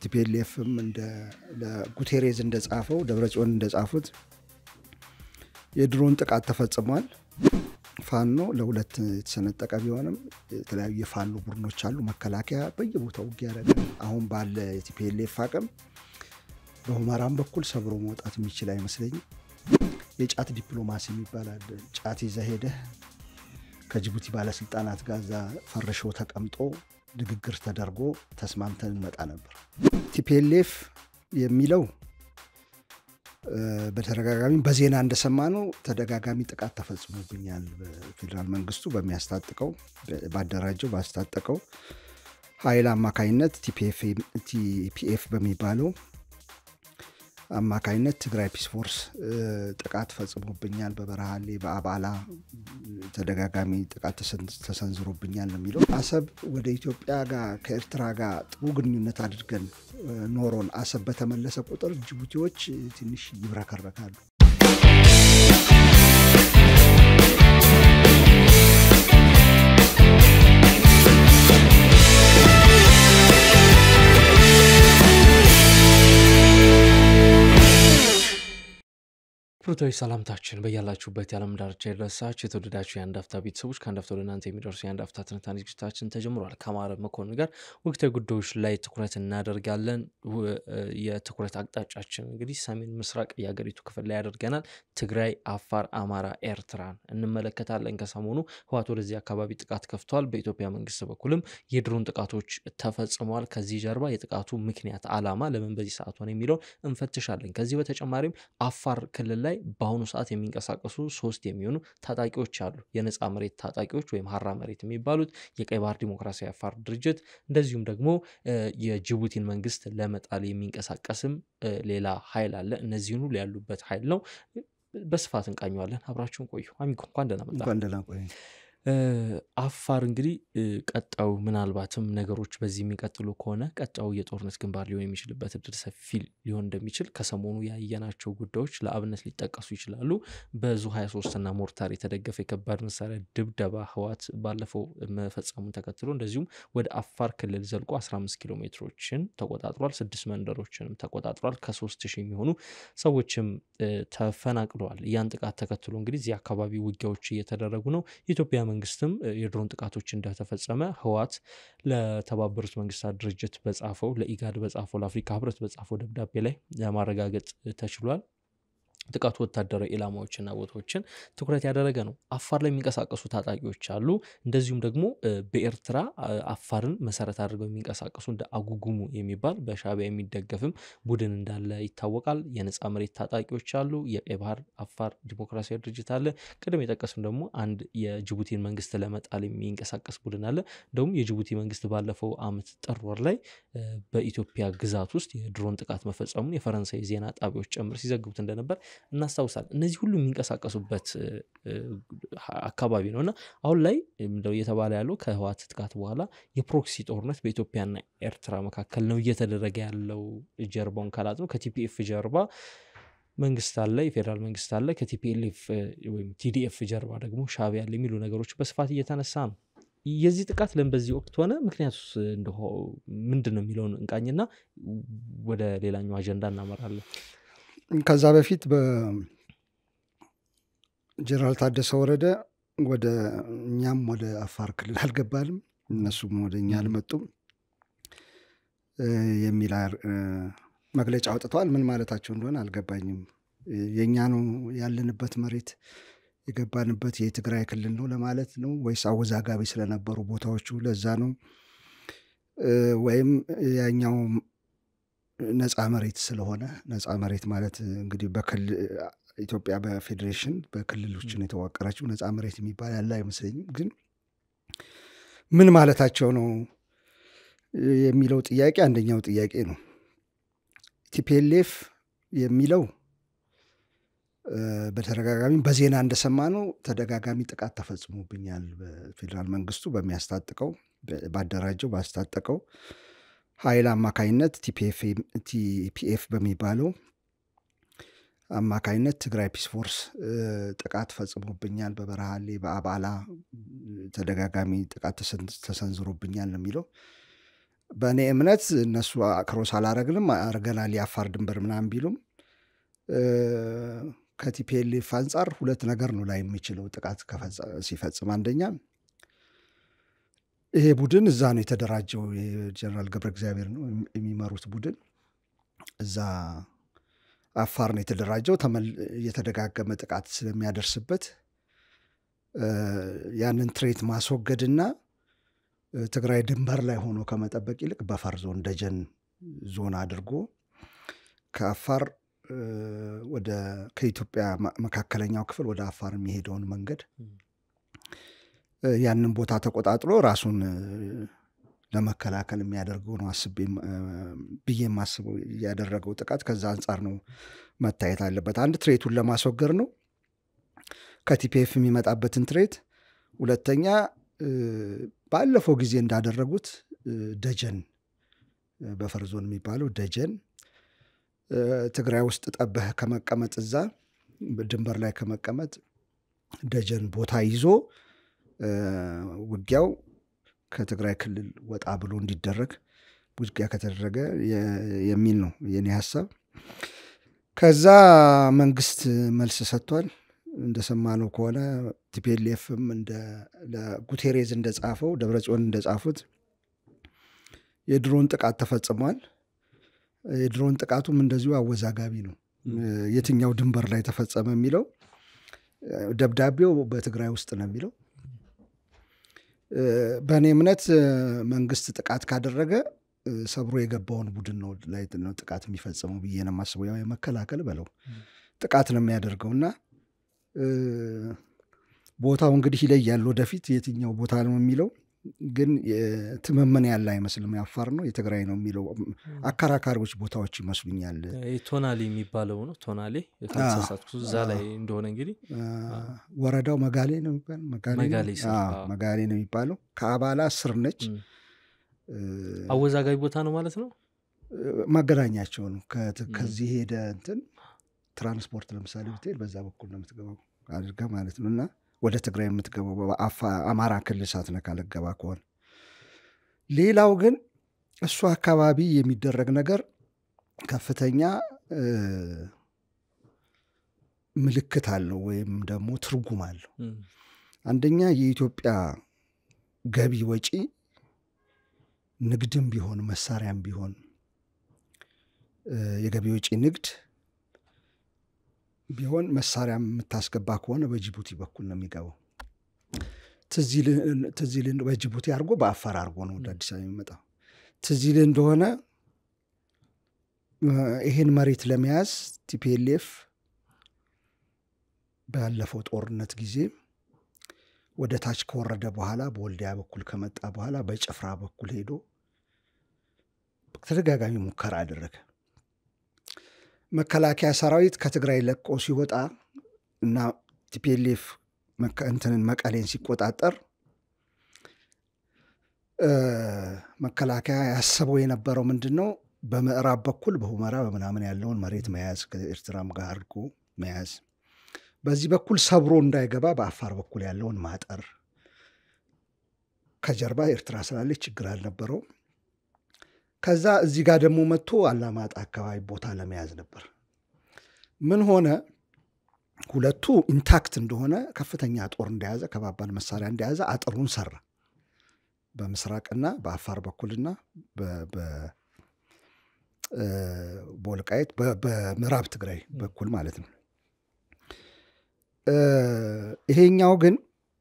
ቲፒኤልኤፍም እንደ ለጉቴሬዝ እንደጻፈው ደብረጽዮን እንደጻፉት የድሮን ጥቃት ተፈጽሟል። ፋኖ ለሁለት የተሰነጠቀ ቢሆንም የተለያዩ የፋኖ ቡድኖች አሉ። መከላከያ በየቦታው ውጊያ ያደርጋል። አሁን ባለ የቲፒኤልኤፍ አቅም በሁመራም በኩል ሰብሮ መውጣት የሚችል አይመስለኝም። የጫት ዲፕሎማሲ የሚባል ጫት ይዘህ ሄደህ ከጅቡቲ ባለስልጣናት ጋር ፈርሾ ተቀምጦ ንግግር ተደርጎ ተስማምተን እንመጣ ነበር። ቲፒኤልኤፍ የሚለው በተደጋጋሚ በዜና እንደሰማነው ተደጋጋሚ ጥቃት ተፈጽሞብኛል በፌደራል መንግስቱ በሚያስታጥቀው ባደራጀው ባስታጠቀው ኃይል አማካይነት ቲፒኤፍ በሚባለው አማካይነት ትግራይ ፒስ ፎርስ ጥቃት ፈጽሞብኛል በበረሃሌ በአባላ ተደጋጋሚ ጥቃት ተሰንዝሮብኛል የሚለው አሰብ ወደ ኢትዮጵያ ጋር ከኤርትራ ጋር ጥሩ ግንኙነት አድርገን ኖሮን አሰብ በተመለሰ ቁጥር ጅቡቲዎች ትንሽ ይብረከረካሉ። ፕሮቶይ ሰላምታችን በያላችሁበት ያለም ዳርቻ ይድረሳችሁ። የተወደዳችሁ የአንድ አፍታ ቤተሰቦች ከአንድ አፍታ ለእናንተ የሚደርሱ የአንድ አፍታ ትንታኔ ዝግጅታችን ተጀምሯል። ከማረ መኮንን ጋር ወቅታዊ ጉዳዮች ላይ ትኩረት እናደርጋለን። የትኩረት አቅጣጫችን እንግዲህ ሰሜን ምስራቅ የሀገሪቱ ክፍል ላይ ያደርገናል። ትግራይ፣ አፋር፣ አማራ፣ ኤርትራን እንመለከታለን። ከሰሞኑ ህወሓት ወደዚህ አካባቢ ጥቃት ከፍቷል። በኢትዮጵያ መንግስት በኩልም የድሮን ጥቃቶች ተፈጽመዋል። ከዚህ ጀርባ የጥቃቱ ምክንያት አላማ ለምን በዚህ ሰዓት ሆነ የሚለው እንፈትሻለን። ከዚህ በተጨማሪም አፋር ክልል ላይ በአሁኑ ሰዓት የሚንቀሳቀሱ 3 የሚሆኑ ታጣቂዎች አሉ። የነጻ መሬት ታጣቂዎች ወይም ሀራ መሬት የሚባሉት የቀይ ባህር ዲሞክራሲያዊ አፋር ድርጅት እንደዚሁም ደግሞ የጅቡቲን መንግስት ለመጣል የሚንቀሳቀስም ሌላ ኃይል አለ። እነዚህን ሁሉ ያሉበት ኃይል ነው። በስፋት እንቃኘዋለን። አብራችሁን ቆዩ። አሚኮ እንኳን ደህና መጣ። አፋር እንግዲህ ቀጣው ምናልባትም ነገሮች በዚህ የሚቀጥሉ ከሆነ ቀጣው የጦርነት ግንባር ሊሆን የሚችልበት እድል ሰፊ ሊሆን እንደሚችል ከሰሞኑ ያየናቸው ጉዳዮች ለአብነት ሊጠቀሱ ይችላሉ። በዙ 23 እና ሞርታር የተደገፈ የከባድ መሳሪያ ድብደባ ህወሓት ባለፈው መፈጸሙን ተከትሎ እንደዚሁም ወደ አፋር ክልል ዘልቆ 15 ኪሎ ሜትሮችን ተቆጣጥሯል። 6 መንደሮችንም ተቆጣጥሯል። ከ3000 የሚሆኑ ሰዎችም ተፈናቅለዋል። ያን ጥቃት ተከትሎ እንግዲህ እዚህ አካባቢ ውጊያዎች እየተደረጉ ነው። የኢትዮጵያ መንግስትም የድሮን ጥቃቶች እንደተፈጸመ ህወሓት ለተባበሩት መንግስታት ድርጅት በጻፈው ለኢጋድ በጻፈው ለአፍሪካ ህብረት በጻፈው ደብዳቤ ላይ ለማረጋገጥ ተችሏል። ጥቃቱ ወታደራዊ ኢላማዎችና ቦታዎችን ትኩረት ያደረገ ነው። አፋር ላይ የሚንቀሳቀሱ ታጣቂዎች አሉ። እንደዚሁም ደግሞ በኤርትራ አፋርን መሰረት አድርገው የሚንቀሳቀሱ እንደ አጉጉሙ የሚባል በሻዕቢያ የሚደገፍም ቡድን እንዳለ ይታወቃል። የነጻ መሬት ታጣቂዎች አሉ። የቀይ ባህር አፋር ዲሞክራሲያዊ ድርጅት አለ። ቀደም የጠቀስን ደግሞ አንድ የጅቡቲን መንግስት ለመጣል የሚንቀሳቀስ ቡድን አለ። እንደውም የጅቡቲ መንግስት ባለፈው አመት ጥር ወር ላይ በኢትዮጵያ ግዛት ውስጥ የድሮን ጥቃት መፈጸሙን የፈረንሳይ ዜና ጣቢያዎች ጭምር ሲዘግቡት እንደነበር እናስታውሳለን። እነዚህ ሁሉ የሚንቀሳቀሱበት አካባቢ ነውና አሁን ላይ እንደው እየተባለ ያለው ከህወሓት ጥቃት በኋላ የፕሮክሲ ጦርነት በኢትዮጵያና ኤርትራ መካከል ነው እየተደረገ ያለው። ጀርባውን ካላጥ ነው ከቲፒኤፍ ጀርባ መንግስት አለ፣ የፌደራል መንግስት አለ። ከቲፒኤልኤፍ ወይም ቲዲኤፍ ጀርባ ደግሞ ሻዕቢያ አለ የሚሉ ነገሮች በስፋት እየተነሳ ነው። የዚህ ጥቃት ለምን በዚህ ወቅት ሆነ ምክንያቱስ እንደው ምንድነው የሚለውን እንቃኝና ወደ ሌላኛው አጀንዳ እናመራለን። ከዛ በፊት በጀነራል ታደሰ ወረደ ወደ እኛም ወደ አፋር ክልል አልገባንም እነሱም ወደኛ አልመጡም የሚል መግለጫ አውጥተዋል። ምን ማለታቸው እንደሆነ አልገባኝም። የኛ ነው ያለንበት መሬት የገባንበት የትግራይ ክልል ነው ለማለት ነው ወይስ አወዛጋቢ ስለነበሩ ቦታዎቹ ለዛ ነው ወይም ያኛው ነጻ መሬት ስለሆነ ነጻ መሬት ማለት እንግዲህ በክልል ኢትዮጵያ በፌዴሬሽን በክልሎች ነው የተዋቀረችው። ነጻ መሬት የሚባል ያለ አይመስለኝም። ግን ምን ማለታቸው ነው የሚለው ጥያቄ አንደኛው ጥያቄ ነው። ቲፒኤልኤፍ የሚለው በተደጋጋሚ በዜና እንደሰማነው ተደጋጋሚ ጥቃት ተፈጽሞብኛል በፌደራል መንግስቱ በሚያስታጥቀው ባደራጀው ባስታጠቀው ኃይል አማካይነት ቲፒኤፍ በሚባለው አማካይነት ትግራይ ፒስ ፎርስ ጥቃት ፈጽሞብኛል በበረሃሌ በአባላ ተደጋጋሚ ጥቃት ተሰንዝሮብኛል የሚለው በእኔ እምነት እነሱ ክሮስ አላረግንም አርገናል ያፋር ድንበር ምናምን ቢሉም ከቲፒኤልኤፍ አንጻር ሁለት ነገር ነው ላይ የሚችለው ጥቃት ሲፈጽም። አንደኛ ይሄ ቡድን እዛ ነው የተደራጀው፣ የጀነራል ገብረ እግዚአብሔር ነው የሚመሩት ቡድን እዛ አፋር ነው የተደራጀው። የተደጋገመ ጥቃት ስለሚያደርስበት ያንን ትሬት ማስወገድና ትግራይ ድንበር ላይ ሆኖ ከመጠበቅ ይልቅ በአፋር ዞን ደጀን ዞን አድርጎ ከአፋር ወደ ከኢትዮጵያ መካከለኛው ክፍል ወደ አፋር የሚሄደውን መንገድ ያንን ቦታ ተቆጣጥሮ ራሱን ለመከላከል የሚያደርገው ነው ብዬ ማስበው። ያደረገው ጥቃት ከዛ አንጻር ነው መታየት አለበት። አንድ ትሬቱን ለማስወገድ ነው ከቲፒኤፍ የሚመጣበትን ትሬት። ሁለተኛ ባለፈው ጊዜ እንዳደረጉት ደጀን በአፋር ዞን የሚባለው ደጀን ትግራይ ውስጥ ጠበህ ከመቀመጥ እዛ ድንበር ላይ ከመቀመጥ ደጀን ቦታ ይዞ ውጊያው ከትግራይ ክልል ወጣ ብሎ እንዲደረግ ውጊያ ከተደረገ የሚል ነው የኔ ሐሳብ። ከዛ መንግስት መልስ ሰጥቷል። እንደሰማነው ከሆነ ቲፒኤልኤፍም እንደ ለጉቴሬዝ እንደጻፈው ደብረጽዮን እንደጻፉት የድሮን ጥቃት ተፈጽሟል። የድሮን ጥቃቱም እንደዚሁ አወዛጋቢ ነው። የትኛው ድንበር ላይ ተፈጸመ የሚለው ደብዳቤው በትግራይ ውስጥ ነው የሚለው። በእኔ እምነት መንግስት ጥቃት ካደረገ ሰብሮ የገባውን ቡድን ነው ላይ ነው ጥቃት የሚፈጽመው ብዬ ነው የማስበው። ያው የመከላከል በለው ጥቃት ነው የሚያደርገውና ቦታው እንግዲህ ይለያል ወደፊት የትኛው ቦታ ነው የሚለው። ግን ትመመን ያለ አይመስልም። ያፋር ነው የትግራይ ነው የሚለው አከራካሪዎች ቦታዎች ይመስሉኛል። ቶናሊ የሚባለው ነው። ቶናሊ የተሳሳትኩ እዛ ላይ እንደሆነ እንግዲህ ወረዳው መጋሌ ነው የሚባለው። መጋሌ ነው የሚባለው። ከአባላ ስር ነች። አወዛጋቢ ቦታ ነው ማለት ነው። ማገናኛቸው ነው። ከዚህ ሄደ እንትን ትራንስፖርት ለምሳሌ ብትሄድ በዛ በኩል ነው የምትገባው አድርጋ ማለት ነውና ወደ ትግራይ የምትገባው አማራ ክልል ሳትነካ ለገባ ከሆነ። ሌላው ግን እሱ አካባቢ የሚደረግ ነገር ከፍተኛ ምልክት አለው ወይም ደግሞ ትርጉም አለው። አንደኛ የኢትዮጵያ ገቢ ወጪ ንግድም ቢሆን መሳሪያም ቢሆን የገቢ ወጪ ንግድ ቢሆን መሳሪያም የምታስገባ ከሆነ በጅቡቲ በኩል ነው የሚገባው። ትዚልን በጅቡቲ አድርጎ በአፋር አድርጎ ነው ወደ አዲስ አበባ የሚመጣው። ትዚል እንደሆነ ይሄን መሬት ለመያዝ ቲፒኤልኤፍ ባለፈው ጦርነት ጊዜ ወደ ታች ከወረደ በኋላ በወልዲያ በኩል ከመጣ በኋላ በጭፍራ በኩል ሄዶ ተደጋጋሚ ሙከራ አደረገ። መከላከያ ሰራዊት ከትግራይ ለቆ ሲወጣ እና ቲፒኤልኤፍ እንትንን መቀሌን ሲቆጣጠር መከላከያ ያሰበው የነበረው ምንድነው? በምዕራብ በኩል በሁመራ በምናምን ያለውን መሬት መያዝ፣ ከኤርትራም ጋር አድርጎ መያዝ፣ በዚህ በኩል ሰብሮ እንዳይገባ በአፋር በኩል ያለውን ማጠር። ከጀርባ ኤርትራ ስላለች ችግር አልነበረው። ከዛ እዚህ ጋር ደግሞ መጥቶ አላማጣ አካባቢ ቦታ ለመያዝ ነበር። ምን ሆነ? ሁለቱ ኢንታክት እንደሆነ ከፍተኛ ጦር እንደያዘ ከባባድ መሳሪያ እንደያዘ አጥሩን ሰራ። በምስራቅና በአፋር በኩልና በወልቃይት በምዕራብ ትግራይ በኩል ማለት ነው። ይሄኛው ግን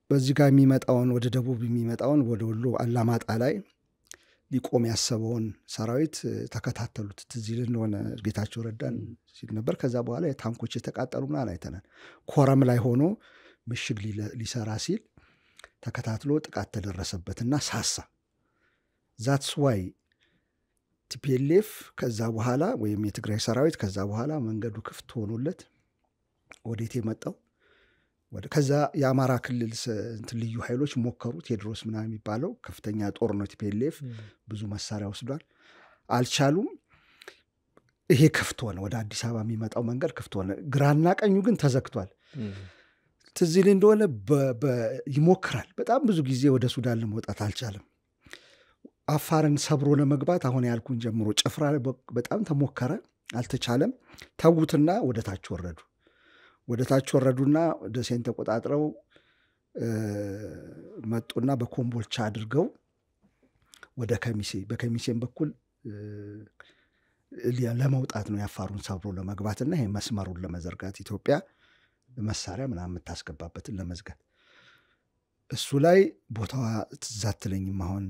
በዚህ ጋር የሚመጣውን ወደ ደቡብ የሚመጣውን ወደ ወሎ አላማጣ ላይ ሊቆም ያሰበውን ሰራዊት ተከታተሉት። ትዚል እንደሆነ ጌታቸው ረዳን ሲል ነበር። ከዛ በኋላ የታንኮች የተቃጠሉና አይተናል። ኮረም ላይ ሆኖ ምሽግ ሊሰራ ሲል ተከታትሎ ጥቃት ተደረሰበትና ሳሳ። ዛትስ ዋይ ቲፒኤልኤፍ ከዛ በኋላ ወይም የትግራይ ሰራዊት ከዛ በኋላ መንገዱ ክፍት ሆኖለት ወዴት የመጣው ከዛ የአማራ ክልል ልዩ ኃይሎች ሞከሩ። ቴዎድሮስ ምናምን የሚባለው ከፍተኛ ጦር ነው። ቲፒኤልኤፍ ብዙ መሳሪያ ወስዷል፣ አልቻሉም። ይሄ ክፍት ሆነ። ወደ አዲስ አበባ የሚመጣው መንገድ ክፍት ሆነ። ግራና ቀኙ ግን ተዘግቷል። ትዚል እንደሆነ ይሞክራል። በጣም ብዙ ጊዜ ወደ ሱዳን ለመውጣት አልቻለም። አፋርን ሰብሮ ለመግባት አሁን ያልኩን ጀምሮ ጭፍራ በጣም ተሞከረ፣ አልተቻለም። ተዉትና ወደ ታች ወረዱና ደሴን ተቆጣጥረው መጡና በኮምቦልቻ አድርገው ወደ ከሚሴ በከሚሴም በኩል ለመውጣት ነው የአፋሩን ሰብሮ ለመግባትና ይሄ መስመሩን ለመዘርጋት ኢትዮጵያ መሳሪያ ምናምን የምታስገባበትን ለመዝጋት እሱ ላይ ቦታዋ ትዛትለኝም። አሁን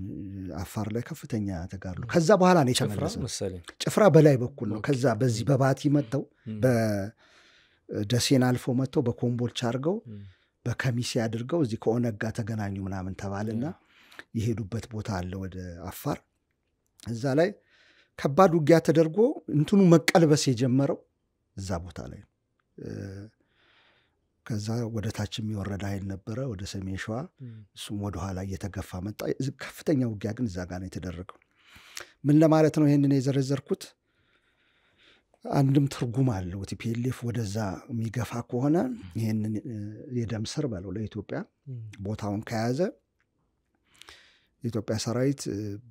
አፋር ላይ ከፍተኛ ተጋድሎ ከዛ በኋላ ነው የተመለሰው። ጭፍራ በላይ በኩል ነው። ከዛ በዚህ በባቲ መጥተው በደሴን አልፎ መጥተው በኮምቦልቻ አድርገው በከሚሴ አድርገው እዚህ ከኦነግ ጋር ተገናኙ ምናምን ተባለና የሄዱበት ቦታ አለ ወደ አፋር። እዛ ላይ ከባድ ውጊያ ተደርጎ እንትኑ መቀልበስ የጀመረው እዛ ቦታ ላይ። ከዛ ወደ ታች የሚወረድ ኃይል ነበረ ወደ ሰሜን ሸዋ፣ እሱም ወደ ኋላ እየተገፋ መጣ። ከፍተኛ ውጊያ ግን እዛ ጋር ነው የተደረገው። ምን ለማለት ነው ይሄንን የዘረዘርኩት? አንድም ትርጉም አለው። ቲፒኤልኤፍ ወደዛ የሚገፋ ከሆነ ይሄንን የደም ስር በለው ለኢትዮጵያ ቦታውን ከያዘ የኢትዮጵያ ሰራዊት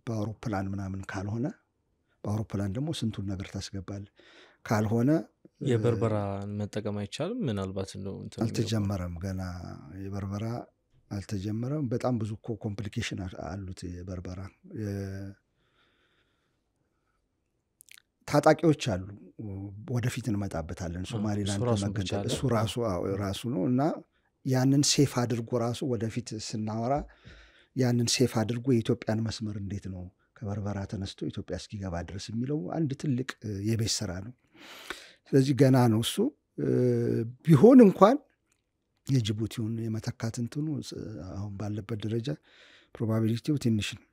በአውሮፕላን ምናምን ካልሆነ፣ በአውሮፕላን ደግሞ ስንቱን ነገር ታስገባል፣ ካልሆነ የበርበራ መጠቀም አይቻልም። ምናልባት ነው አልተጀመረም፣ ገና የበርበራ አልተጀመረም። በጣም ብዙ ኮምፕሊኬሽን አሉት የበርበራ። ታጣቂዎች አሉ፣ ወደፊት እንመጣበታለን። ሶማሊላንድ ተመገንጠል እሱ ራሱ ነው እና ያንን ሴፍ አድርጎ ራሱ ወደፊት ስናወራ ያንን ሴፍ አድርጎ የኢትዮጵያን መስመር እንዴት ነው ከበርበራ ተነስቶ ኢትዮጵያ እስኪገባ ድረስ የሚለው አንድ ትልቅ የቤት ስራ ነው። ስለዚህ ገና ነው እሱ። ቢሆን እንኳን የጅቡቲውን የመተካት እንትኑ አሁን ባለበት ደረጃ ፕሮባቢሊቲው ትንሽ ነው።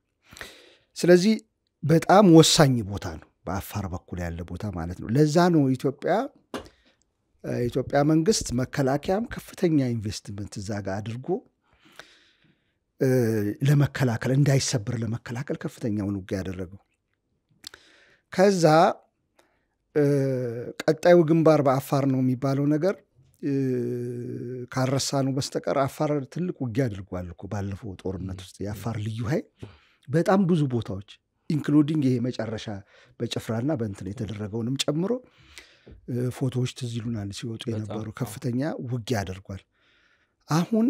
ስለዚህ በጣም ወሳኝ ቦታ ነው በአፋር በኩል ያለ ቦታ ማለት ነው። ለዛ ነው ኢትዮጵያ መንግስት መከላከያም ከፍተኛ ኢንቨስትመንት እዛ ጋር አድርጎ ለመከላከል እንዳይሰበር ለመከላከል ከፍተኛውን ውጊያ ያደረገው። ከዛ ቀጣዩ ግንባር በአፋር ነው የሚባለው ነገር ካረሳ ነው በስተቀር አፋር ትልቅ ውጊያ አድርጓል እኮ ባለፈው ጦርነት ውስጥ የአፋር ልዩ ኃይል በጣም ብዙ ቦታዎች ኢንክሉዲንግ ይሄ መጨረሻ በጭፍራና በእንትን የተደረገውንም ጨምሮ ፎቶዎች ትዝ ይሉናል ሲወጡ የነበሩ ከፍተኛ ውጊያ አድርጓል። አሁን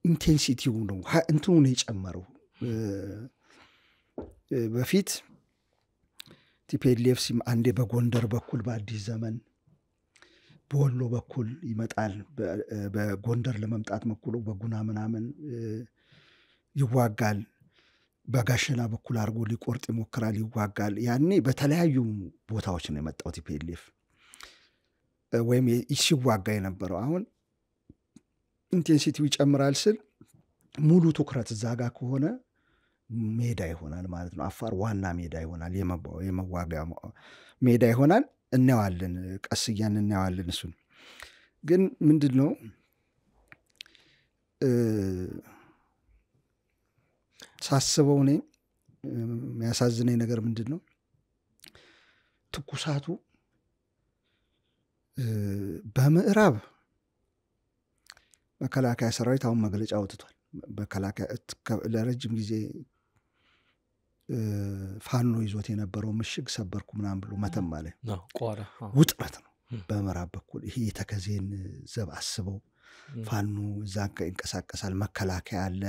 ኢንቴንሲቲው ነው እንትኑ ነው የጨመረው። በፊት ቲፒኤልኤፍ አንዴ በጎንደር በኩል በአዲስ ዘመን በወሎ በኩል ይመጣል። በጎንደር ለመምጣት መኩሎ በጉና ምናምን ይዋጋል። በጋሸና በኩል አድርጎ ሊቆርጥ ይሞክራል፣ ይዋጋል። ያኔ በተለያዩ ቦታዎች ነው የመጣው ቲፒኤልኤፍ ወይም ሲዋጋ የነበረው። አሁን ኢንቴንሲቲው ይጨምራል ስል ሙሉ ትኩረት እዛ ጋር ከሆነ ሜዳ ይሆናል ማለት ነው። አፋር ዋና ሜዳ ይሆናል፣ የመዋጋ ሜዳ ይሆናል። እናየዋለን፣ ቀስ እያን እናየዋለን። እሱን ግን ምንድን ነው ሳስበው እኔ የሚያሳዝነኝ ነገር ምንድን ነው ትኩሳቱ በምዕራብ መከላከያ ሰራዊት አሁን መግለጫ አውጥቷል። መከላከያ ለረጅም ጊዜ ፋኖ ይዞት የነበረው ምሽግ ሰበርኩ ምናምን ብሎ መተማ ላይ ውጥረት ነው። በምዕራብ በኩል ይሄ የተከዜን ዘብ አስበው ፋኖ እዛ ይንቀሳቀሳል፣ መከላከያ አለ፣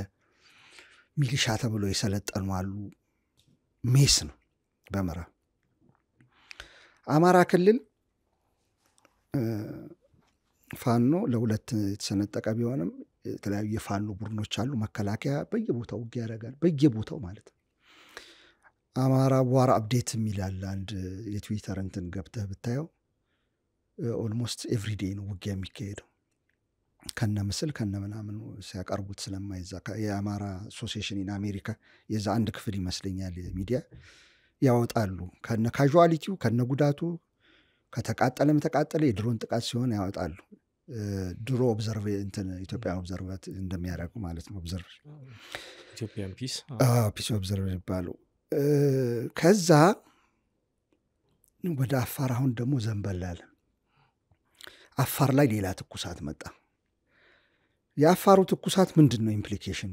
ሚሊሻ ተብሎ የሰለጠኑ አሉ። ሜስ ነው በምዕራብ። አማራ ክልል ፋኖ ለሁለት የተሰነጠቀ ቢሆንም የተለያዩ የፋኖ ቡድኖች አሉ። መከላከያ በየቦታው ውጊያ ያደርጋል፣ በየቦታው ማለት ነው። አማራ ዋር አፕዴት የሚላል አንድ የትዊተር እንትን ገብተህ ብታየው ኦልሞስት ኤቭሪዴይ ነው ውጊያ የሚካሄደው። ከነ ምስል ከነ ምናምን ሲያቀርቡት ስለማይዛ የአማራ አሶሲዬሽን ኢን አሜሪካ የዛ አንድ ክፍል ይመስለኛል ሚዲያ ያወጣሉ። ከነ ካዡዋሊቲው ከነ ጉዳቱ ከተቃጠለም ተቃጠለ የድሮን ጥቃት ሲሆን ያወጣሉ። ድሮ ኦብዘርቭ እንትን ኢትዮጵያ ኦብዘርቭ እንደሚያደርጉ ማለት ነው። ኦብዘርቭ ኢትዮጵያን ፒስ ኦብዘርቭ ይባሉ። ከዛ ወደ አፋር አሁን ደግሞ ዘንበላል። አፋር ላይ ሌላ ትኩሳት መጣ። የአፋሩ ትኩሳት ምንድን ነው ኢምፕሊኬሽኑ?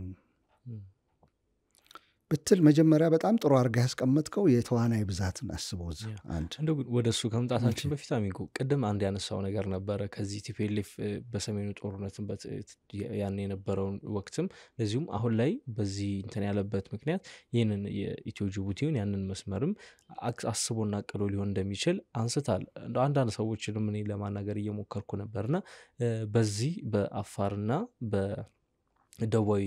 ብትል መጀመሪያ በጣም ጥሩ አድርጋ ያስቀመጥከው የተዋናይ ብዛትን አስበው እዛ አንድ እንደው ግን ወደ እሱ ከመምጣታችን በፊት አሚጎ ቅድም አንድ ያነሳው ነገር ነበረ ከዚህ ቲፒኤልኤፍ በሰሜኑ ጦርነትን ያን የነበረውን ወቅትም ለዚሁም አሁን ላይ በዚህ እንትን ያለበት ምክንያት ይህንን የኢትዮ ጅቡቲውን ያንን መስመርም አስቦና አቅዶ ሊሆን እንደሚችል አንስታል። አንዳንድ ሰዎችንም እኔ ለማናገር እየሞከርኩ ነበርና በዚህ በአፋርና ደቡባዊ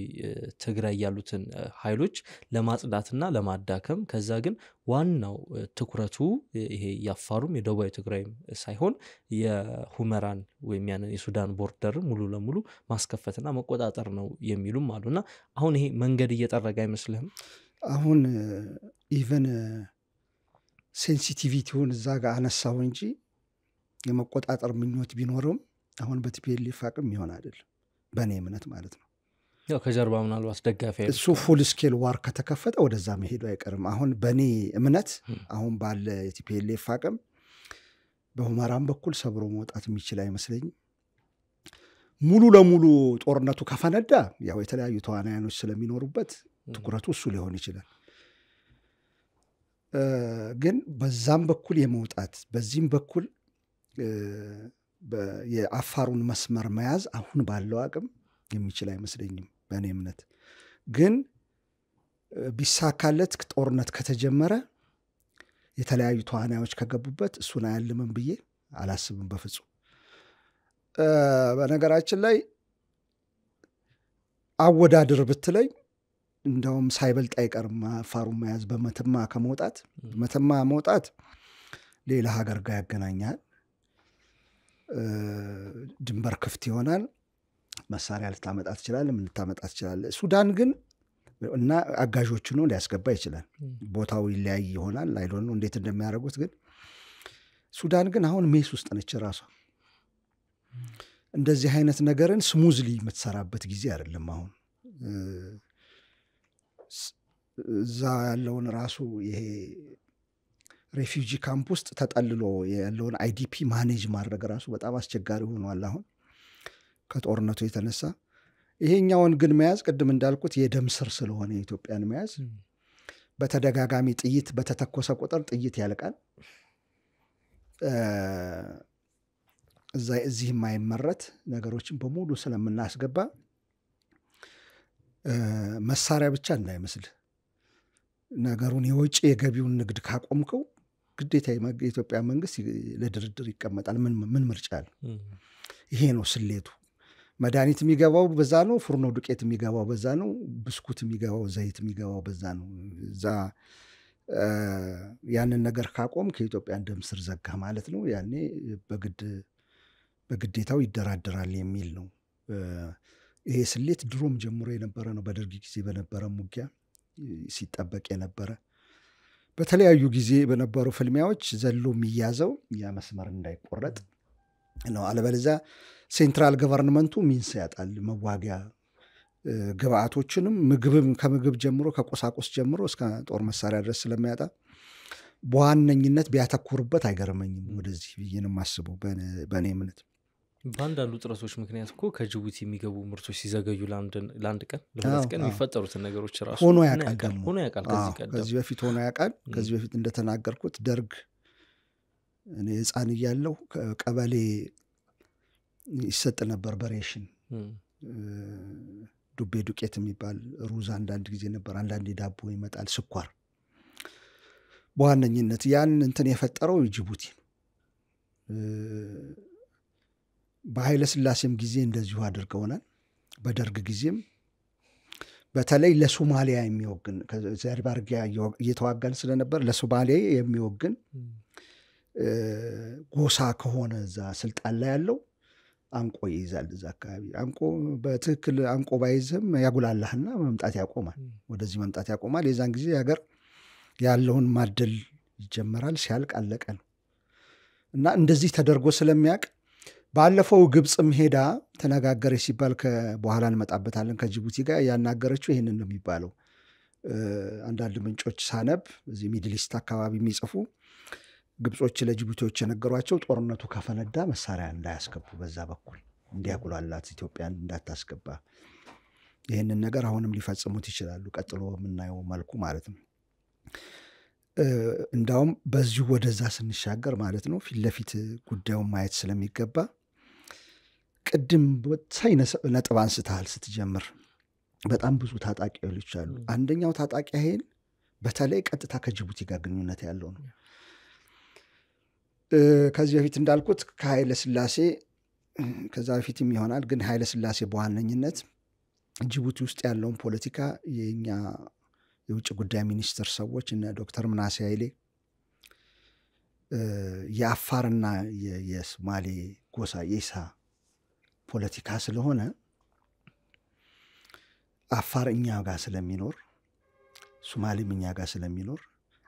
ትግራይ ያሉትን ኃይሎች ለማጽዳትና ለማዳከም ከዛ ግን ዋናው ትኩረቱ ይሄ ያፋሩም የደቡባዊ ትግራይም ሳይሆን የሁመራን ወይም ያንን የሱዳን ቦርደር ሙሉ ለሙሉ ማስከፈትና መቆጣጠር ነው የሚሉም አሉና አሁን ይሄ መንገድ እየጠረገ አይመስልህም? አሁን ኢቨን ሴንሲቲቪቲውን እዛ ጋር አነሳው እንጂ የመቆጣጠር ምኞት ቢኖርም አሁን በቲፒኤልኤፍ አቅም ይሆን አይደለም በእኔ እምነት ማለት ነው። ያው ከጀርባ ምናልባት ደጋፊ እሱ ፉል ስኬል ዋር ከተከፈተ ወደዛ መሄዱ አይቀርም። አሁን በእኔ እምነት አሁን ባለ የቲፒኤልኤፍ አቅም በሁመራም በኩል ሰብሮ መውጣት የሚችል አይመስለኝም። ሙሉ ለሙሉ ጦርነቱ ከፈነዳ ያው የተለያዩ ተዋናዮች ስለሚኖሩበት ትኩረቱ እሱ ሊሆን ይችላል። ግን በዛም በኩል የመውጣት በዚህም በኩል የአፋሩን መስመር መያዝ አሁን ባለው አቅም የሚችል አይመስለኝም በእኔ እምነት። ግን ቢሳካለት ጦርነት ከተጀመረ የተለያዩ ተዋናዮች ከገቡበት እሱን አያልምም ብዬ አላስብም በፍጹም። በነገራችን ላይ አወዳድር ብትለኝ እንደውም ሳይበልጥ አይቀርም አፋሩን መያዝ በመተማ ከመውጣት። መተማ መውጣት ሌላ ሀገር ጋር ያገናኛል፣ ድንበር ክፍት ይሆናል፣ መሳሪያ ልታመጣ ትችላለህ፣ ምን ልታመጣ ትችላለህ። ሱዳን ግን እና አጋዦቹ ነው ሊያስገባ ይችላል። ቦታው ይለያይ ይሆናል፣ አይዶን ነው እንዴት እንደሚያደርጉት። ግን ሱዳን ግን አሁን ሜስ ውስጥ ነች ራሷ። እንደዚህ አይነት ነገርን ስሙዝሊ የምትሰራበት ጊዜ አይደለም። አሁን እዛ ያለውን ራሱ ይሄ ሬፊውጂ ካምፕ ውስጥ ተጠልሎ ያለውን አይዲፒ ማኔጅ ማድረግ ራሱ በጣም አስቸጋሪ ሆኗል አሁን ከጦርነቱ የተነሳ። ይሄኛውን ግን መያዝ ቅድም እንዳልኩት የደም ስር ስለሆነ የኢትዮጵያን መያዝ በተደጋጋሚ ጥይት በተተኮሰ ቁጥር ጥይት ያልቃል። እዚህ የማይመረት ነገሮችን በሙሉ ስለምናስገባ መሳሪያ ብቻ እንዳይመስል ነገሩን የውጭ የገቢውን ንግድ ካቆምከው ግዴታ የኢትዮጵያ መንግስት ለድርድር ይቀመጣል። ምን ምርጫ አለ? ይሄ ነው ስሌቱ። መድኃኒት የሚገባው በዛ ነው፣ ፍርኖ ዱቄት የሚገባው በዛ ነው፣ ብስኩት የሚገባው ዘይት የሚገባው በዛ ነው። እዛ ያንን ነገር ካቆም ከኢትዮጵያ ደም ስር ዘጋ ማለት ነው። ያኔ በግዴታው ይደራደራል የሚል ነው። ይሄ ስሌት ድሮም ጀምሮ የነበረ ነው። በደርግ ጊዜ በነበረ ሙጊያ ሲጠበቅ የነበረ በተለያዩ ጊዜ በነበሩ ፍልሚያዎች ዘሎ የሚያዘው ያ መስመር እንዳይቆረጥ ነው። አለበለዚያ ሴንትራል ገቨርንመንቱ ሚንስ ያጣል። መዋጊያ ግብአቶችንም ከምግብ ጀምሮ ከቁሳቁስ ጀምሮ እስከ ጦር መሳሪያ ድረስ ስለሚያጣ በዋነኝነት ቢያተኩርበት አይገርመኝም ወደዚህ ብዬን የማስበው በእኔ እምነት። በአንዳንዱ ጥረቶች ምክንያት እኮ ከጅቡቲ የሚገቡ ምርቶች ሲዘገዩ ለአንድ ቀን ለሁለት ቀን የሚፈጠሩትን ነገሮች ራሱ ሆኖ ያውቃል። ከዚህ በፊት ሆኖ ያውቃል። ከዚህ በፊት እንደተናገርኩት ደርግ እኔ ሕፃን እያለሁ ቀበሌ ይሰጥ ነበር በሬሽን ዱቤ ዱቄት የሚባል ሩዝ አንዳንድ ጊዜ ነበር፣ አንዳንድ ዳቦ ይመጣል፣ ስኳር። በዋነኝነት ያን እንትን የፈጠረው ጅቡቲ በኃይለ ሥላሴም ጊዜ እንደዚሁ አድርገውናል። በደርግ ጊዜም በተለይ ለሶማሊያ የሚወግን ከዚያድ ባርጋ እየተዋጋን ስለነበር ለሶማሊያ የሚወግን ጎሳ ከሆነ እዛ ስልጣን ላይ ያለው አንቆ ይይዛል። እዛ አካባቢ አንቆ በትክክል አንቆ ባይዝም ያጉላላህና መምጣት ያቆማል፣ ወደዚህ መምጣት ያቆማል። የዛን ጊዜ ሀገር ያለውን ማደል ይጀመራል። ሲያልቅ አለቀ ነው እና እንደዚህ ተደርጎ ስለሚያውቅ ባለፈው ግብፅም ሄዳ ተነጋገረች ሲባል በኋላ እንመጣበታለን ከጅቡቲ ጋር ያናገረችው ይህንን ነው የሚባለው። አንዳንድ ምንጮች ሳነብ እዚህ ሚድል ኢስት አካባቢ የሚጽፉ ግብጾች ለጅቡቲዎች የነገሯቸው ጦርነቱ ከፈነዳ መሳሪያ እንዳያስገቡ በዛ በኩል እንዲያጉላላት ኢትዮጵያን እንዳታስገባ ይህንን ነገር አሁንም ሊፈጽሙት ይችላሉ፣ ቀጥሎ የምናየው መልኩ ማለት ነው። እንዳውም በዚሁ ወደዛ ስንሻገር ማለት ነው ፊት ለፊት ጉዳዩን ማየት ስለሚገባ ቅድም ወሳኝ ነጥብ አንስተሃል ስትጀምር። በጣም ብዙ ታጣቂ ኃይሎች አሉ። አንደኛው ታጣቂ ኃይል በተለይ ቀጥታ ከጅቡቲ ጋር ግንኙነት ያለው ነው። ከዚህ በፊት እንዳልኩት ከኃይለ ሥላሴ ከዛ በፊትም ይሆናል፣ ግን ኃይለ ሥላሴ በዋነኝነት ጅቡቲ ውስጥ ያለውን ፖለቲካ የኛ የውጭ ጉዳይ ሚኒስትር ሰዎች እነ ዶክተር ምናሴ ኃይሌ የአፋርና የሶማሌ ጎሳ የኢሳ ፖለቲካ ስለሆነ አፋር እኛ ጋር ስለሚኖር ሶማሌም እኛ ጋር ስለሚኖር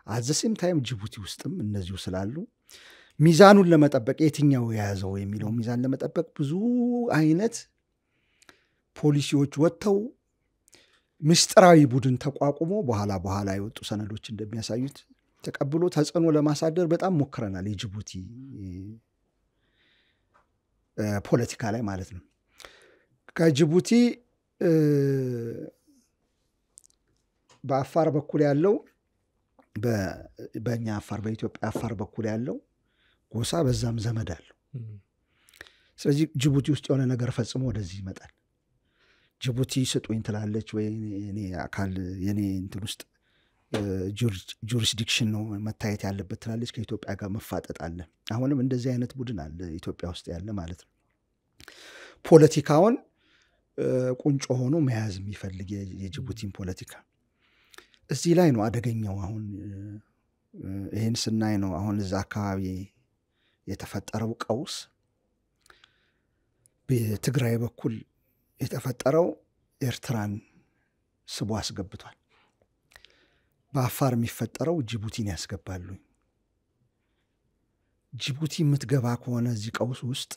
አዘሴም ታይም ጅቡቲ ውስጥም እነዚሁ ስላሉ ሚዛኑን ለመጠበቅ የትኛው የያዘው የሚለው ሚዛን ለመጠበቅ ብዙ አይነት ፖሊሲዎች ወጥተው ምስጢራዊ ቡድን ተቋቁሞ በኋላ የወጡ ሰነዶች እንደሚያሳዩት ተቀብሎ ተጽዕኖ ለማሳደር በጣም ሞክረናል። የጅቡቲ ፖለቲካ ላይ ማለት ነው። ከጅቡቲ በአፋር በኩል ያለው በእኛ አፋር በኢትዮጵያ አፋር በኩል ያለው ጎሳ በዛም ዘመድ አለው። ስለዚህ ጅቡቲ ውስጥ የሆነ ነገር ፈጽሞ ወደዚህ ይመጣል። ጅቡቲ ስጡኝ ትላለች ወይ እኔ አካል የኔ እንትን ውስጥ ጁሪስዲክሽን ነው መታየት ያለበት ትላለች። ከኢትዮጵያ ጋር መፋጠጥ አለ። አሁንም እንደዚህ አይነት ቡድን አለ ኢትዮጵያ ውስጥ ያለ ማለት ነው። ፖለቲካውን ቁንጮ ሆኖ መያዝ የሚፈልግ የጅቡቲን ፖለቲካ እዚህ ላይ ነው አደገኛው። አሁን ይህን ስናይ ነው አሁን እዛ አካባቢ የተፈጠረው ቀውስ በትግራይ በኩል የተፈጠረው ኤርትራን ስቦ አስገብቷል። በአፋር የሚፈጠረው ጅቡቲን ያስገባሉ። ጅቡቲ የምትገባ ከሆነ እዚህ ቀውስ ውስጥ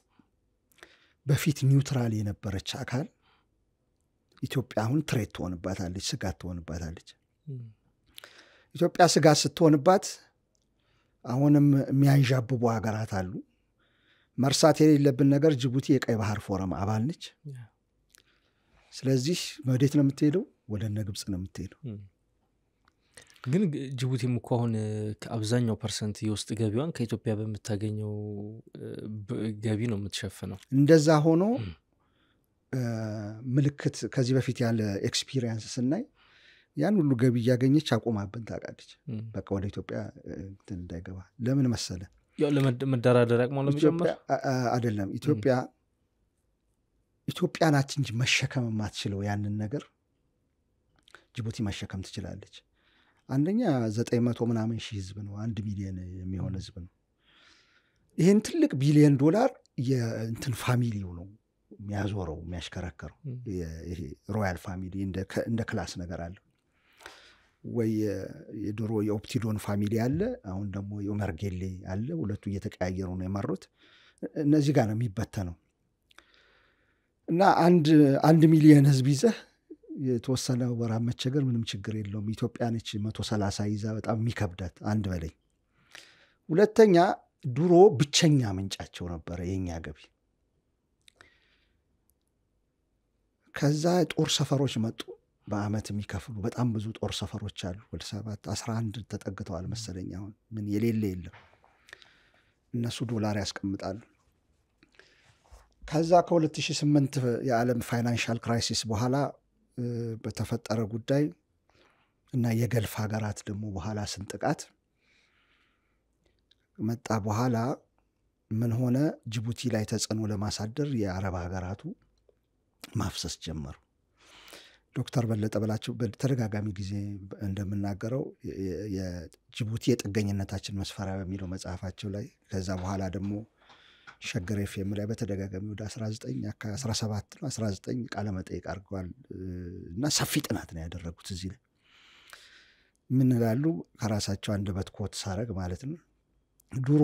በፊት ኒውትራል የነበረች አካል ኢትዮጵያ አሁን ትሬት ትሆንባታለች፣ ስጋት ትሆንባታለች። ኢትዮጵያ ስጋት ስትሆንባት አሁንም የሚያንዣብቡ ሀገራት አሉ። መርሳት የሌለብን ነገር ጅቡቲ የቀይ ባህር ፎረም አባል ነች። ስለዚህ ወዴት ነው የምትሄደው? ወደ እነ ግብጽ ነው የምትሄደው። ግን ጅቡቲም እኮ አሁን ከአብዛኛው ፐርሰንት የውስጥ ገቢዋን ከኢትዮጵያ በምታገኘው ገቢ ነው የምትሸፍነው። እንደዛ ሆኖ ምልክት ከዚህ በፊት ያለ ኤክስፒሪየንስ ስናይ ያን ሁሉ ገቢ እያገኘች አቆማብን ታውቃለች። በቃ ወደ ኢትዮጵያ እንዳይገባ ለምን መሰለ? ያው ለመደራደር አቅሟ ለመጀመር አይደለም። ኢትዮጵያ ናት እንጂ መሸከም የማትችለው ያንን ነገር ጅቡቲ መሸከም ትችላለች። አንደኛ 900 ምናምን ሺህ ህዝብ ነው፣ 1 ሚሊዮን የሚሆን ህዝብ ነው። ይህን ትልቅ ቢሊዮን ዶላር የእንትን ፋሚሊው ነው የሚያዞረው የሚያሽከረከረው። ይሄ ሮያል ፋሚሊ እንደ ክላስ ነገር አለው ወይ? የድሮ የኦፕቲዶን ፋሚሊ አለ፣ አሁን ደግሞ የኦመርጌሌ አለ። ሁለቱ እየተቀያየሩ ነው የመሩት። እነዚህ ጋር ነው የሚበተነው። እና 1 ሚሊዮን ህዝብ ይዘህ የተወሰነ ወራት መቸገር ምንም ችግር የለውም። ኢትዮጵያ ነች 130 ይዛ በጣም የሚከብዳት አንድ በላይ። ሁለተኛ ድሮ ብቸኛ ምንጫቸው ነበረ የኛ ገቢ። ከዛ ጦር ሰፈሮች መጡ፣ በአመት የሚከፍሉ በጣም ብዙ ጦር ሰፈሮች አሉ። ወደ 11 ተጠግተዋል መሰለኝ። አሁን ምን የሌለ የለም። እነሱ ዶላር ያስቀምጣሉ። ከዛ ከ2008 የዓለም ፋይናንሻል ክራይሲስ በኋላ በተፈጠረ ጉዳይ እና የገልፍ ሀገራት ደግሞ በኋላ ስንጥቃት መጣ። በኋላ ምን ሆነ? ጅቡቲ ላይ ተጽዕኖ ለማሳደር የአረብ ሀገራቱ ማፍሰስ ጀመሩ። ዶክተር በለጠ በላቸው በተደጋጋሚ ጊዜ እንደምናገረው የጅቡቲ የጥገኝነታችን መስፈሪያ በሚለው መጽሐፋቸው ላይ፣ ከዛ በኋላ ደግሞ ሸገር ኤፍኤም ላይ በተደጋጋሚ ወደ 17 ነው 19 ቃለ መጠይቅ አድርገዋል እና ሰፊ ጥናት ነው ያደረጉት። እዚህ ላይ ምን ይላሉ? ከራሳቸው አንደበት ኮት ሳረግ ማለት ነው። ድሮ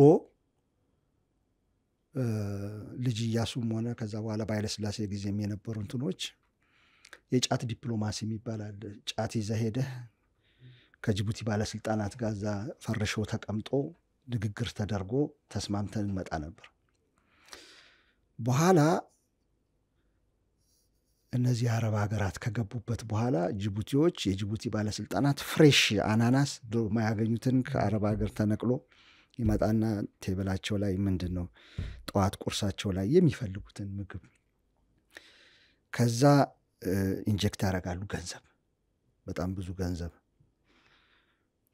ልጅ ኢያሱም ሆነ ከዛ በኋላ በኃይለ ሥላሴ ጊዜም የነበሩ እንትኖች የጫት ዲፕሎማሲ የሚባል አለ። ጫት ይዘህ ሄደህ ከጅቡቲ ባለስልጣናት ጋር እዛ ፈርሾ ተቀምጦ ንግግር ተደርጎ ተስማምተን እንመጣ ነበር። በኋላ እነዚህ አረብ ሀገራት ከገቡበት በኋላ ጅቡቲዎች የጅቡቲ ባለስልጣናት ፍሬሽ አናናስ ማያገኙትን ከአረብ ሀገር ተነቅሎ ይመጣና ቴብላቸው ላይ ምንድነው ጠዋት ቁርሳቸው ላይ የሚፈልጉትን ምግብ ከዛ ኢንጀክት ያደርጋሉ ገንዘብ በጣም ብዙ ገንዘብ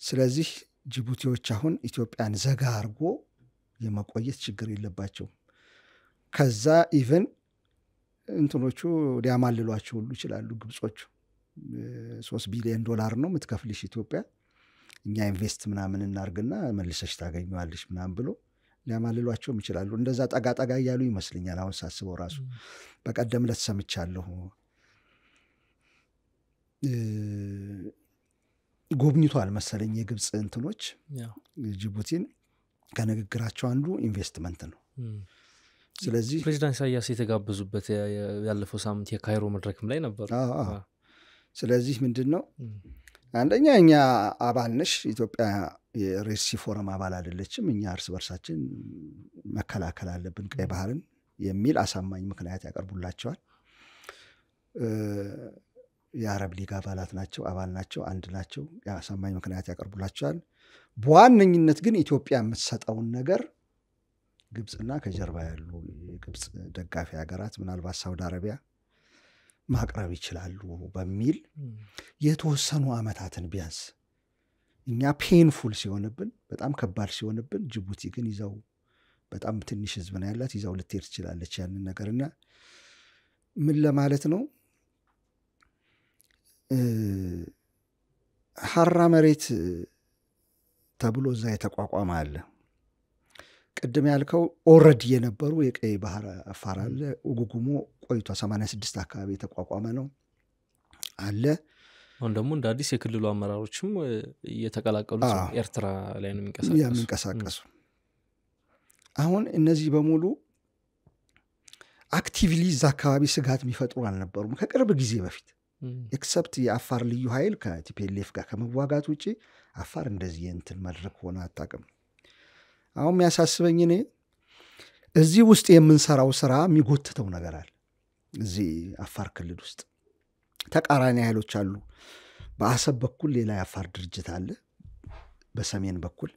ስለዚህ ጅቡቲዎች አሁን ኢትዮጵያን ዘጋ አርጎ የመቆየት ችግር የለባቸው ከዛ ኢቭን እንትኖቹ ሊያማልሏቸው ሁሉ ይችላሉ ግብጾቹ $3 ቢሊዮን ነው የምትከፍልሽ ኢትዮጵያ እኛ ኢንቨስት ምናምን እናርግና መልሰሽ ታገኙዋለሽ ምናምን ብሎ ሊያማልሏቸውም ይችላሉ እንደዛ ጠጋ እያሉ ይመስልኛል አሁን ሳስበው ራሱ በቀደም ለተሰምቻለሁ ጎብኝቷል መሰለኝ የግብጽ እንትኖች ጅቡቲን ከንግግራቸው አንዱ ኢንቨስትመንት ነው ስለዚህ ፕሬዝዳንት ኢሳያስ የተጋበዙበት ያለፈው ሳምንት የካይሮ መድረክም ላይ ነበር ስለዚህ ምንድነው አንደኛ እኛ አባል ነሽ ኢትዮጵያ የሬሲ ፎረም አባል አይደለችም እኛ እርስ በርሳችን መከላከል አለብን ቀይ ባህርን የሚል አሳማኝ ምክንያት ያቀርቡላቸዋል የአረብ ሊግ አባላት ናቸው አባል ናቸው አንድ ናቸው ያሳማኝ ምክንያት ያቀርቡላቸዋል በዋነኝነት ግን ኢትዮጵያ የምትሰጠውን ነገር ግብጽና ከጀርባ ያሉ የግብጽ ደጋፊ ሀገራት ምናልባት ሳውዲ አረቢያ ማቅረብ ይችላሉ በሚል የተወሰኑ አመታትን ቢያንስ እኛ ፔንፉል ሲሆንብን በጣም ከባድ ሲሆንብን ጅቡቲ ግን ይዛው በጣም ትንሽ ህዝብ ነው ያላት ይዛው ልትሄድ ትችላለች ያንን ነገርና ምን ለማለት ነው ሐራ መሬት ተብሎ እዛ የተቋቋመ አለ ቅድም ያልከው ኦሬዲ የነበሩ የቀይ ባህር አፋር አለ ጉጉሞ ቆይቷ 86 አካባቢ የተቋቋመ ነው አለ አሁን ደግሞ እንደ አዲስ የክልሉ አመራሮችም እየተቀላቀሉት ኤርትራ ላይ ነው የሚንቀሳቀሱ አሁን እነዚህ በሙሉ አክቲቭሊ እዛ አካባቢ ስጋት የሚፈጥሩ አልነበሩም ከቅርብ ጊዜ በፊት ኤክሰፕት የአፋር ልዩ ኃይል ከቲፒኤልኤፍ ጋር ከመዋጋት ውጪ አፋር እንደዚህ እንትን መድረክ ሆነ አጣቀም አሁን የሚያሳስበኝ እኔ እዚህ ውስጥ የምንሰራው ስራ የሚጎትተው ነገር አለ እዚህ አፋር ክልል ውስጥ ተቃራኒ ኃይሎች አሉ በአሰብ በኩል ሌላ የአፋር ድርጅት አለ በሰሜን በኩል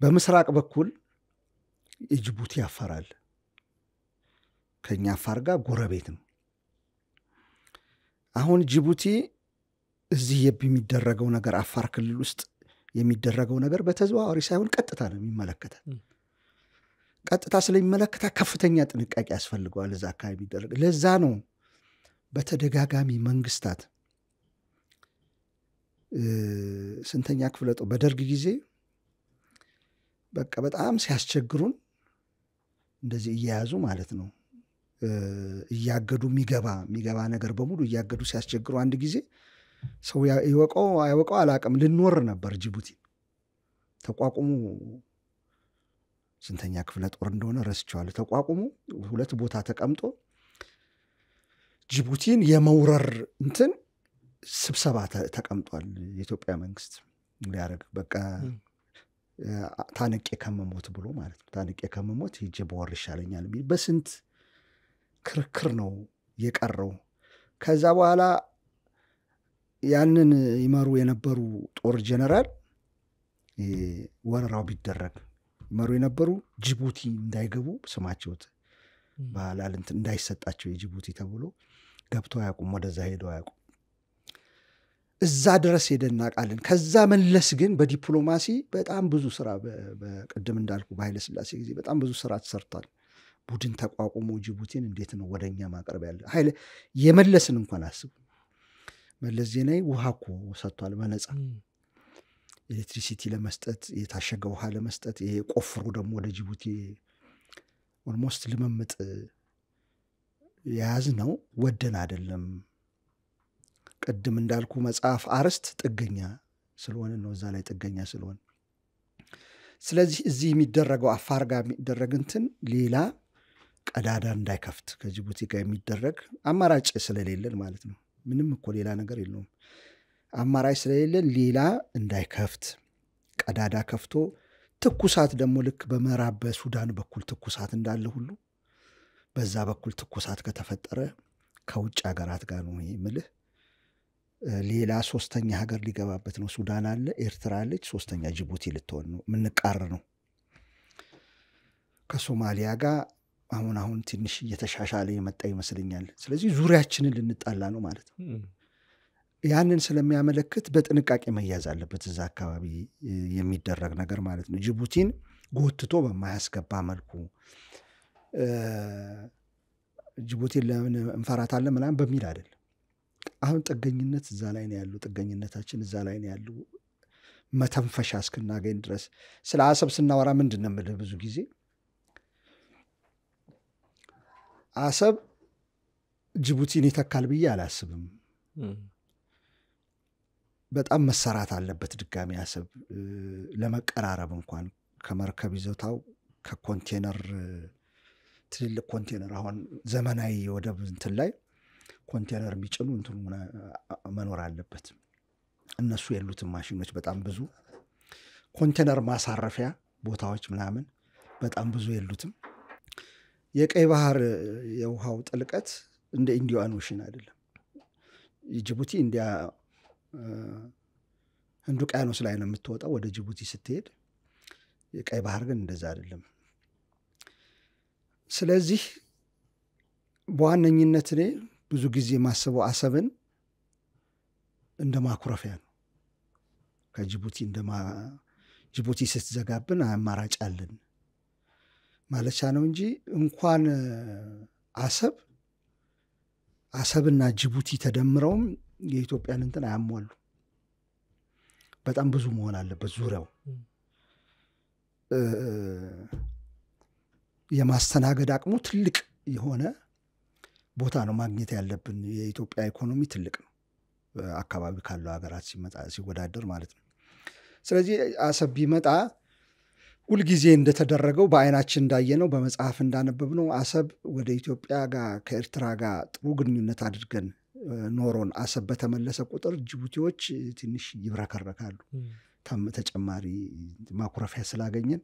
በምስራቅ በኩል የጅቡቲ አፋር አለ ከኛ አፋር ጋር ጎረቤት ነው አሁን ጅቡቲ እዚህ የሚደረገው ነገር አፋር ክልል ውስጥ የሚደረገው ነገር በተዘዋዋሪ ሳይሆን ቀጥታ ነው የሚመለከተው ቀጥታ ስለሚመለከታ ከፍተኛ ጥንቃቄ ያስፈልገዋል እዛ አካባቢ የሚደረግ ለዛ ነው በተደጋጋሚ መንግስታት ስንተኛ ክፍለ ጦር በደርግ ጊዜ በቃ በጣም ሲያስቸግሩን እንደዚህ እያያዙ ማለት ነው እያገዱ የሚገባ ነገር በሙሉ እያገዱ ሲያስቸግሩ አንድ ጊዜ ሰው አይወቀው አላቅም ልንወር ነበር ጅቡቲ ተቋቁሙ ስንተኛ ክፍለ ጦር እንደሆነ ረስቸዋለሁ ተቋቁሙ ሁለት ቦታ ተቀምጦ ጅቡቲን የመውረር እንትን ስብሰባ ተቀምጧል የኢትዮጵያ መንግስት ሊያረግ በቃ ታንቄ ከመሞት ብሎ ማለት ነው ታንቄ ከመሞት ሄጄ በወር ይሻለኛል የሚል በስንት ክርክር ነው የቀረው ከዛ በኋላ ያንን ይመሩ የነበሩ ጦር ጀነራል ወረራው ቢደረግ ይመሩ የነበሩ ጅቡቲ እንዳይገቡ ስማቸው ባላልንት እንዳይሰጣቸው የጅቡቲ ተብሎ ገብቶ ያቁም ወደዛ ሄዶ ያቁም እዛ ድረስ ሄደና ቃልን ከዛ መለስ ግን በዲፕሎማሲ በጣም ብዙ ስራ በቀደም እንዳልኩ በኃይለ ሥላሴ ጊዜ በጣም ብዙ ስራ ተሰርቷል ቡድን ተቋቁሞ ጅቡቲን እንዴት ነው ወደኛ ማቅረብ ያለ ኃይለ የመለስን እንኳን አስቡ መለስ ዜናዊ ውሃ እኮ ሰጥቷል በነፃ ኤሌክትሪሲቲ ለመስጠት የታሸገ ውሃ ለመስጠት ይሄ ቆፍሮ ደግሞ ወደ ጅቡቲ ኦልሞስት ልመምጥ ያዝ ነው ወደን አይደለም ቀደም እንዳልኩ መጽሐፍ አርስት ጥገኛ ስለሆነ ነው እዛ ላይ ጥገኛ ስለሆነ ስለዚህ እዚህ የሚደረገው አፋር ጋር የሚደረግ እንትን ሌላ ቀዳዳ እንዳይከፍት ከጅቡቲ ጋር የሚደረግ አማራጭ ስለሌለን ማለት ነው ምንም እኮ ሌላ ነገር የለውም አማራጭ ስለሌለን ሌላ እንዳይከፍት ቀዳዳ ከፍቶ ትኩሳት ደግሞ ልክ በመራብ በሱዳን በኩል ትኩሳት እንዳለ ሁሉ በዛ በኩል ትኩሳት ከተፈጠረ ከውጭ ሀገራት ጋር ነው የምልህ። ሌላ ሶስተኛ ሀገር ሊገባበት ነው። ሱዳን አለ፣ ኤርትራ አለች፣ ሶስተኛ ጅቡቲ ልትሆን ነው። የምንቃር ነው ከሶማሊያ ጋር አሁን ትንሽ እየተሻሻለ የመጣ ይመስለኛል። ስለዚህ ዙሪያችንን ልንጣላ ነው ማለት ነው። ያንን ስለሚያመለክት በጥንቃቄ መያዝ አለበት እዛ አካባቢ የሚደረግ ነገር ማለት ነው። ጅቡቲን ጎትቶ በማያስገባ መልኩ ጅቡቲን ለምን እንፈራታለን ምናምን በሚል አይደለም። አሁን ጥገኝነት እዛ ላይ ነው ያለው። ጥገኝነታችን እዛ ላይ ነው ያለው። መተንፈሻ እስክናገኝ ድረስ ስለ አሰብ ስናወራ ምንድን ነው የምልህ ብዙ ጊዜ አሰብ ጅቡቲን ይተካል ብዬ አላስብም። በጣም መሰራት አለበት ድጋሚ አሰብ ለመቀራረብ እንኳን ከመርከብ ይዘታው ከኮንቴነር ትልልቅ ኮንቴነር አሁን ዘመናዊ ወደብ እንትን ላይ ኮንቴነር የሚጭኑ እንትን መኖር አለበት። እነሱ የሉትም ማሽኖች በጣም ብዙ ኮንቴነር ማሳረፊያ ቦታዎች ምናምን በጣም ብዙ የሉትም። የቀይ ባህር የውሃው ጥልቀት እንደ ኢንዲያን ኦሽን አይደለም። ጅቡቲ እንዲያ ህንድ ውቅያኖስ ላይ ነው የምትወጣው ወደ ጅቡቲ ስትሄድ። የቀይ ባህር ግን እንደዛ አይደለም። ስለዚህ በዋነኝነት እኔ ብዙ ጊዜ ማስበው አሰብን እንደ ማኩረፊያ ነው። ከጅቡቲ ጅቡቲ ስትዘጋብን አማራጭ አለን ማለቻ ነው እንጂ እንኳን አሰብና ጅቡቲ ተደምረውም የኢትዮጵያን እንትን አያሟሉ። በጣም ብዙ መሆን አለበት ዙሪያው የማስተናገድ አቅሙ ትልቅ የሆነ ቦታ ነው ማግኘት ያለብን። የኢትዮጵያ ኢኮኖሚ ትልቅ ነው አካባቢ ካለው ሀገራት ሲወዳደር ማለት ነው። ስለዚህ አሰብ ቢመጣ ሁልጊዜ እንደተደረገው በአይናችን እንዳየነው በመጽሐፍ እንዳነበብነው አሰብ ወደ ኢትዮጵያ ጋር ከኤርትራ ጋር ጥሩ ግንኙነት አድርገን ኖሮን አሰብ በተመለሰ ቁጥር ጅቡቲዎች ትንሽ ይብረከረካሉ። ተጨማሪ ማኩረፊያ ስላገኘን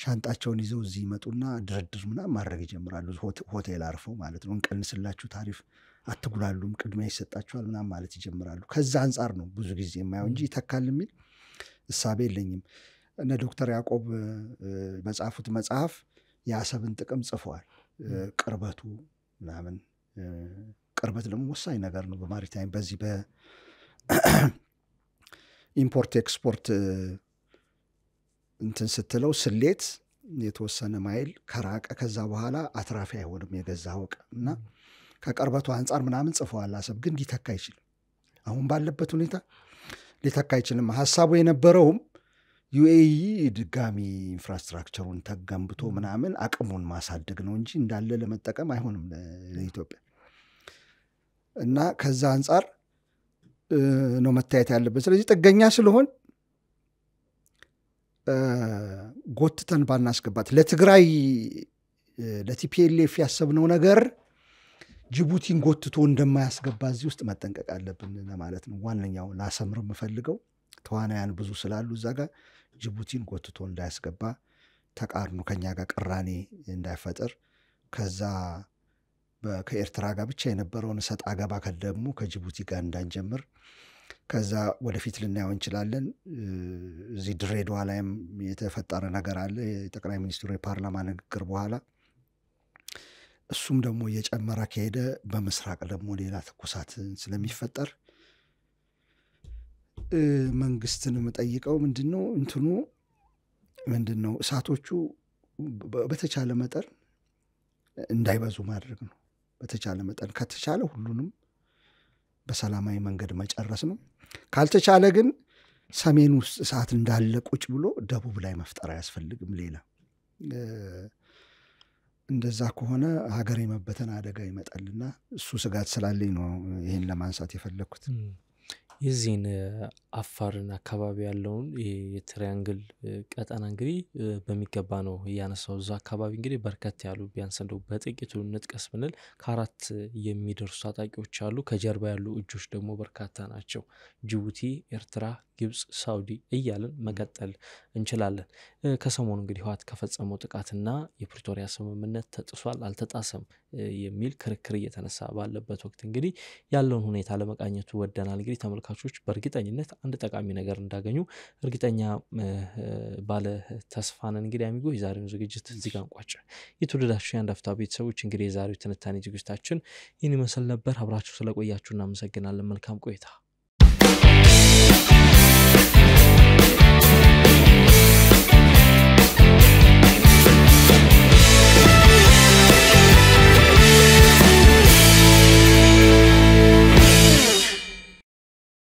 ሻንጣቸውን ይዘው እዚህ ይመጡና ድርድር ምናምን ማድረግ ይጀምራሉ። ሆቴል አርፈው ማለት ነው። እንቀንስላችሁ ታሪፍ አትጉላሉም፣ ቅድሚያ ይሰጣችኋል ምናምን ማለት ይጀምራሉ። ከዛ አንጻር ነው ብዙ ጊዜ የማየው እንጂ ይተካል የሚል እሳቤ የለኝም። እነ ዶክተር ያዕቆብ በጻፉት መጽሐፍ የአሰብን ጥቅም ጽፈዋል። ቅርበቱ ምናምን ቅርበት ደግሞ ወሳኝ ነገር ነው በማሪታይም በዚህ በኢምፖርት ኤክስፖርት እንትን ስትለው ስሌት የተወሰነ ማይል ከራቀ ከዛ በኋላ አትራፊ አይሆንም የገዛው ዕቃ እና ከቅርበቱ አንጻር ምናምን ጽፈዋል። አሰብ ግን ሊተካ አይችልም። አሁን ባለበት ሁኔታ ሊተካ አይችልም። ሐሳቡ የነበረውም ዩኤኢ ድጋሚ ኢንፍራስትራክቸሩን ተገንብቶ ምናምን አቅሙን ማሳደግ ነው እንጂ እንዳለ ለመጠቀም አይሆንም ለኢትዮጵያ እና ከዛ አንጻር ነው መታየት ያለበት። ስለዚህ ጥገኛ ስለሆን ጎትተን ባናስገባት ለትግራይ ለቲፒኤልኤፍ ያሰብነው ነገር ጅቡቲን ጎትቶ እንደማያስገባ እዚህ ውስጥ መጠንቀቅ አለብን ለማለት ነው። ዋነኛው ላሰምር የምፈልገው ተዋናያን ብዙ ስላሉ እዛ ጋር ጅቡቲን ጎትቶ እንዳያስገባ ተቃርኖ ከኛ ጋር ቅራኔ እንዳይፈጠር ከዛ ከኤርትራ ጋር ብቻ የነበረውን ሰጥ አገባ ደግሞ ከጅቡቲ ጋር እንዳንጀምር ከዛ ወደፊት ልናየው እንችላለን። እዚህ ድሬዳዋ ላይም የተፈጠረ ነገር አለ የጠቅላይ ሚኒስትሩ የፓርላማ ንግግር በኋላ እሱም ደግሞ እየጨመረ ከሄደ በምስራቅ ደግሞ ሌላ ትኩሳት ስለሚፈጠር መንግስትን የምጠይቀው ምንድነው እሳቶቹ በተቻለ መጠን እንዳይበዙ ማድረግ ነው። በተቻለ መጠን ከተቻለ ሁሉንም በሰላማዊ መንገድ መጨረስ ነው። ካልተቻለ ግን ሰሜን ውስጥ እሳት እንዳለ ቁጭ ብሎ ደቡብ ላይ መፍጠር አያስፈልግም ሌላ። እንደዛ ከሆነ ሀገር የመበተን አደጋ ይመጣልና እሱ ስጋት ስላለኝ ነው ይሄን ለማንሳት የፈለኩት። የዚህን አፋርን አካባቢ ያለውን የትሪያንግል ቀጠና እንግዲህ በሚገባ ነው ያነሳው። እዛ አካባቢ እንግዲህ በርከት ያሉ ቢያንስ እንደው በጥቂቱ እንጥቀስ ብንል ከአራት የሚደርሱ ታጣቂዎች አሉ። ከጀርባ ያሉ እጆች ደግሞ በርካታ ናቸው። ጅቡቲ፣ ኤርትራ፣ ግብጽ፣ ሳውዲ እያልን መቀጠል እንችላለን። ከሰሞኑ እንግዲህ ህወሓት ከፈጸመው ጥቃትና የፕሪቶሪያ ስምምነት ተጥሷል አልተጣሰም የሚል ክርክር እየተነሳ ባለበት ወቅት እንግዲህ ያለውን ሁኔታ ለመቃኘቱ ወደናል። እንግዲህ ተመልካቾች በእርግጠኝነት አንድ ጠቃሚ ነገር እንዳገኙ እርግጠኛ ባለ ተስፋ ነን። እንግዲህ አሚጎ የዛሬውን ዝግጅት እዚህ ጋር እንቋጭ። የተወደዳችሁ የአንድ አፍታ ቤተሰቦች እንግዲህ የዛሬው ትንታኔ ዝግጅታችን ይህን ይመስል ነበር። አብራችሁ ስለቆያችሁ እናመሰግናለን። መልካም ቆይታ